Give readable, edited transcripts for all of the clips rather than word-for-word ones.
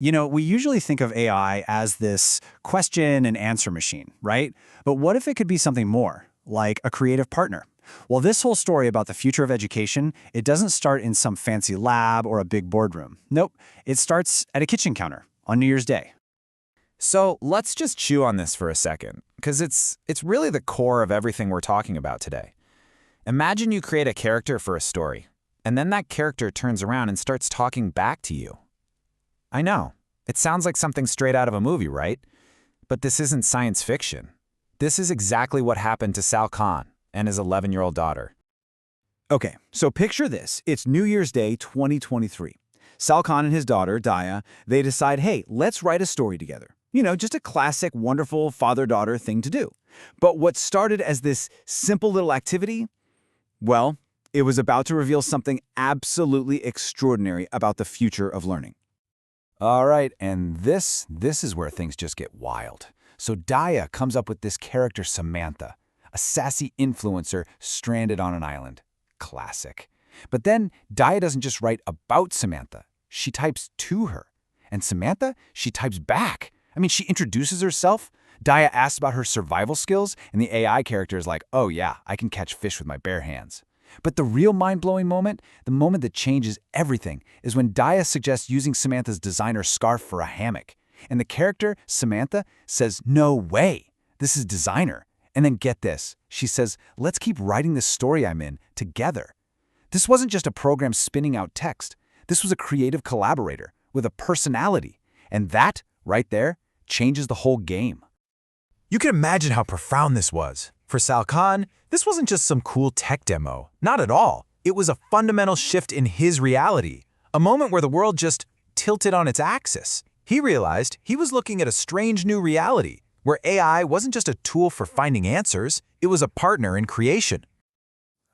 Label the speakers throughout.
Speaker 1: We usually think of AI as this question and answer machine, right? But what if it could be something more, like a creative partner? Well, this whole story about the future of education, it doesn't start in some fancy lab or a big boardroom. Nope, it starts at a kitchen counter on New Year's Day.
Speaker 2: So let's just chew on this for a second, because it's really the core of everything we're talking about today. Imagine you create a character for a story, and then that character turns around and starts talking back to you. I know, it sounds like something straight out of a movie, right? But this isn't science fiction. This is exactly what happened to Sal Khan and his 11-year-old daughter.
Speaker 1: Okay, so picture this. It's New Year's Day 2023. Sal Khan and his daughter, Daya, they decide, hey, let's write a story together. Just a classic, wonderful father-daughter thing to do. But what started as this simple little activity, well, it was about to reveal something absolutely extraordinary about the future of learning.
Speaker 2: All right, and this is where things just get wild. So Daya comes up with this character Samantha, a sassy influencer stranded on an island. Classic. But then Daya doesn't just write about Samantha. She types to her. And Samantha, she types back. She introduces herself. Daya asks about her survival skills, and the AI character is like, oh yeah, I can catch fish with my bare hands. But the real mind-blowing moment, the moment that changes everything, is when Daya suggests using Samantha's designer scarf for a hammock. And the character, Samantha, says, no way, this is designer. And then get this, she says, let's keep writing the story I'm in together. This wasn't just a program spinning out text. This was a creative collaborator with a personality. And that, right there, changes the whole game.
Speaker 3: You can imagine how profound this was. For Sal Khan, this wasn't just some cool tech demo. Not at all. It was a fundamental shift in his reality. A moment where the world just tilted on its axis. He realized he was looking at a strange new reality, where AI wasn't just a tool for finding answers, it was a partner in creation.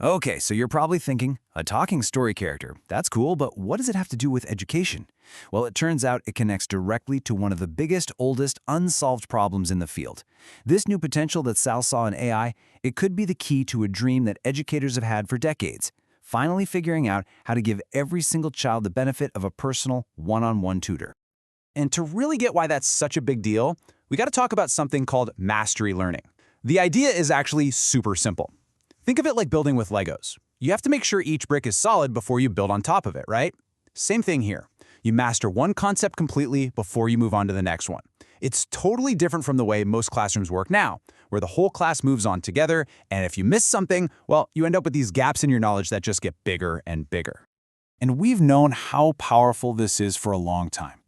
Speaker 1: Okay, so you're probably thinking, a talking story character, that's cool, but what does it have to do with education? Well, it turns out it connects directly to one of the biggest, oldest, unsolved problems in the field. This new potential that Sal saw in AI, it could be the key to a dream that educators have had for decades, finally figuring out how to give every single child the benefit of a personal, one-on-one tutor.
Speaker 4: And to really get why that's such a big deal, we got to talk about something called mastery learning. The idea is actually super simple. Think of it like building with Legos. You have to make sure each brick is solid before you build on top of it, right? Same thing here. You master one concept completely before you move on to the next one. It's totally different from the way most classrooms work now, where the whole class moves on together, and if you miss something, well, you end up with these gaps in your knowledge that just get bigger and bigger.
Speaker 1: And we've known how powerful this is for a long time.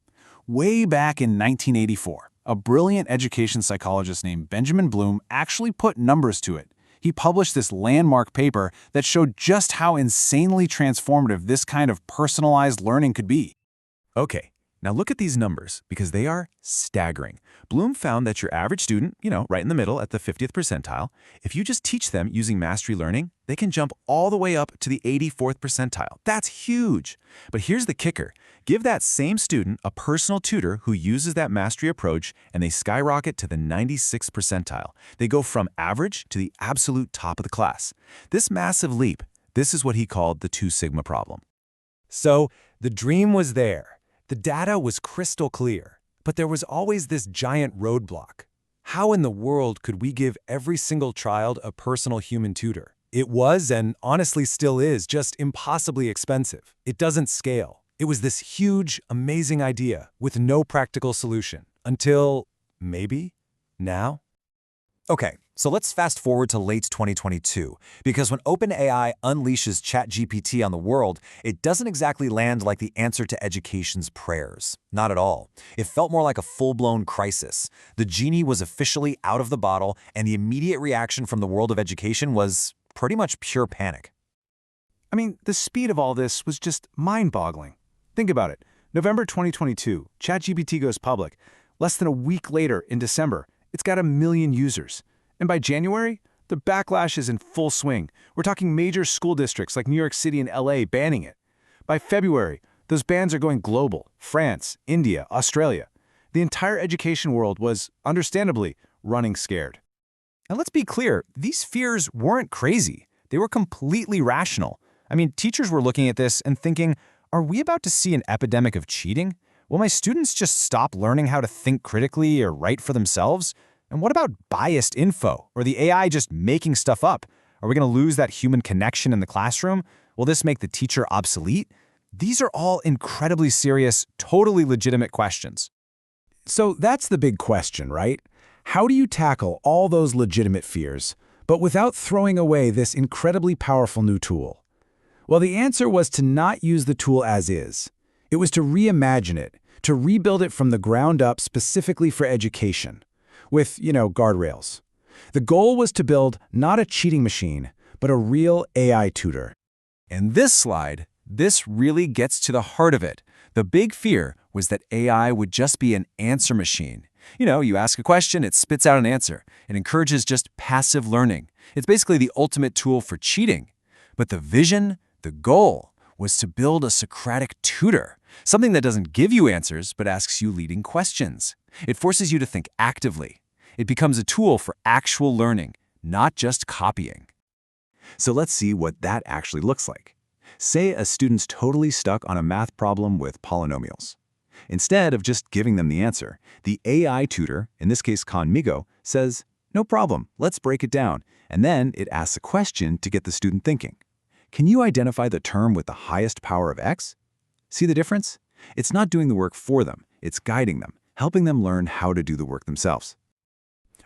Speaker 1: Way back in 1984, a brilliant education psychologist named Benjamin Bloom actually put numbers to it. He published this landmark paper that showed just how insanely transformative this kind of personalized learning could be.
Speaker 3: Okay, now look at these numbers, because they are staggering. Bloom found that your average student, right in the middle at the 50th percentile, if you just teach them using mastery learning, they can jump all the way up to the 84th percentile. That's huge. But here's the kicker. Give that same student a personal tutor who uses that mastery approach, and they skyrocket to the 96th percentile. They go from average to the absolute top of the class. This massive leap, this is what he called the 2 sigma problem. So the dream was there. The data was crystal clear. But there was always this giant roadblock. How in the world could we give every single child a personal human tutor? It was, and honestly still is, just impossibly expensive. It doesn't scale. It was this huge, amazing idea with no practical solution. Until, maybe, now?
Speaker 5: Okay, so let's fast forward to late 2022, because when OpenAI unleashes ChatGPT on the world, it doesn't exactly land like the answer to education's prayers. Not at all. It felt more like a full-blown crisis. The genie was officially out of the bottle, and the immediate reaction from the world of education was pretty much pure panic.
Speaker 1: The speed of all this was just mind-boggling. Think about it. November 2022, ChatGPT goes public. Less than a week later, in December, it's got 1 million users. And by January, the backlash is in full swing. We're talking major school districts like New York City and LA banning it. By February, those bans are going global. France, India, Australia. The entire education world was, understandably, running scared.
Speaker 4: And let's be clear, these fears weren't crazy. They were completely rational. Teachers were looking at this and thinking, are we about to see an epidemic of cheating?
Speaker 2: Will my students just stop learning how to think critically or write for themselves? And what about biased info or the AI just making stuff up? Are we going to lose that human connection in the classroom? Will this make the teacher obsolete? These are all incredibly serious, totally legitimate questions.
Speaker 1: So that's the big question, right? How do you tackle all those legitimate fears, but without throwing away this incredibly powerful new tool? Well, the answer was to not use the tool as is. It was to reimagine it, to rebuild it from the ground up specifically for education, with, guardrails. The goal was to build not a cheating machine, but a real AI tutor.
Speaker 3: In this slide, this really gets to the heart of it. The big fear was that AI would just be an answer machine. You ask a question, it spits out an answer. It encourages just passive learning. It's basically the ultimate tool for cheating. But the vision, the goal, was to build a Socratic tutor, something that doesn't give you answers but asks you leading questions. It forces you to think actively. It becomes a tool for actual learning, not just copying. So let's see what that actually looks like. Say a student's totally stuck on a math problem with polynomials. Instead of just giving them the answer, the AI tutor, in this case Conmigo, says, "No problem, let's break it down," and then it asks a question to get the student thinking. Can you identify the term with the highest power of x? See the difference? It's not doing the work for them, it's guiding them, helping them learn how to do the work themselves.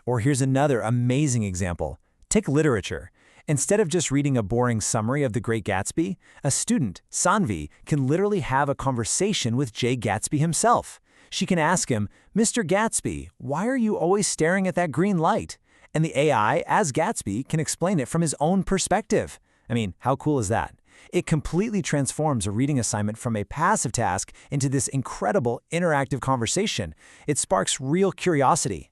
Speaker 2: Or here's another amazing example. Take literature. Instead of just reading a boring summary of The Great Gatsby, a student, Sanvi, can literally have a conversation with Jay Gatsby himself. She can ask him, "Mr. Gatsby, why are you always staring at that green light?" And the AI, as Gatsby, can explain it from his own perspective. I mean, how cool is that? It completely transforms a reading assignment from a passive task into this incredible interactive conversation. It sparks real curiosity.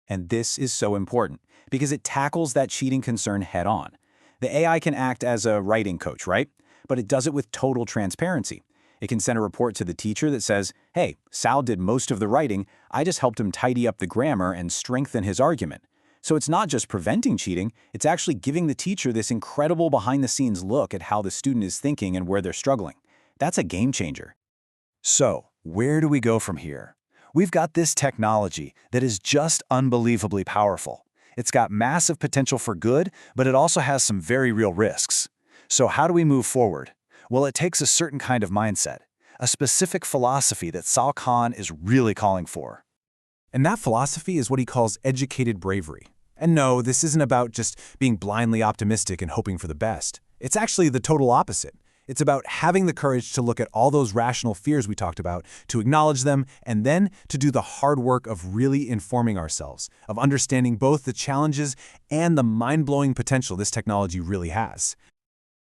Speaker 4: And this is so important because it tackles that cheating concern head on. The AI can act as a writing coach, right? But it does it with total transparency. It can send a report to the teacher that says, "Hey, Sal did most of the writing. I just helped him tidy up the grammar and strengthen his argument." So it's not just preventing cheating, it's actually giving the teacher this incredible behind-the-scenes look at how the student is thinking and where they're struggling. That's a game changer.
Speaker 3: So, where do we go from here? We've got this technology that is just unbelievably powerful. It's got massive potential for good, but it also has some very real risks. So how do we move forward? Well, it takes a certain kind of mindset, a specific philosophy that Sal Khan is really calling for.
Speaker 1: And that philosophy is what he calls educated bravery. And no, this isn't about just being blindly optimistic and hoping for the best. It's actually the total opposite. It's about having the courage to look at all those rational fears we talked about, to acknowledge them, and then to do the hard work of really informing ourselves, of understanding both the challenges and the mind-blowing potential this technology really has.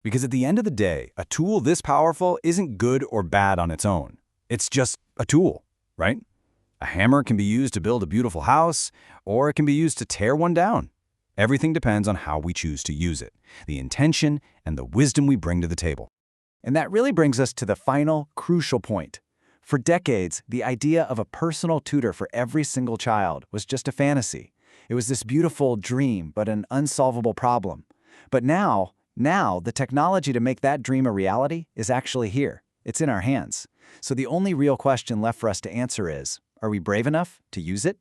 Speaker 4: Because at the end of the day, a tool this powerful isn't good or bad on its own. It's just a tool, right? A hammer can be used to build a beautiful house, or it can be used to tear one down. Everything depends on how we choose to use it, the intention and the wisdom we bring to the table. And that really brings us to the final, crucial point. For decades, the idea of a personal tutor for every single child was just a fantasy. It was this beautiful dream, but an unsolvable problem. But now, the technology to make that dream a reality is actually here. It's in our hands. So the only real question left for us to answer is, are we brave enough to use it?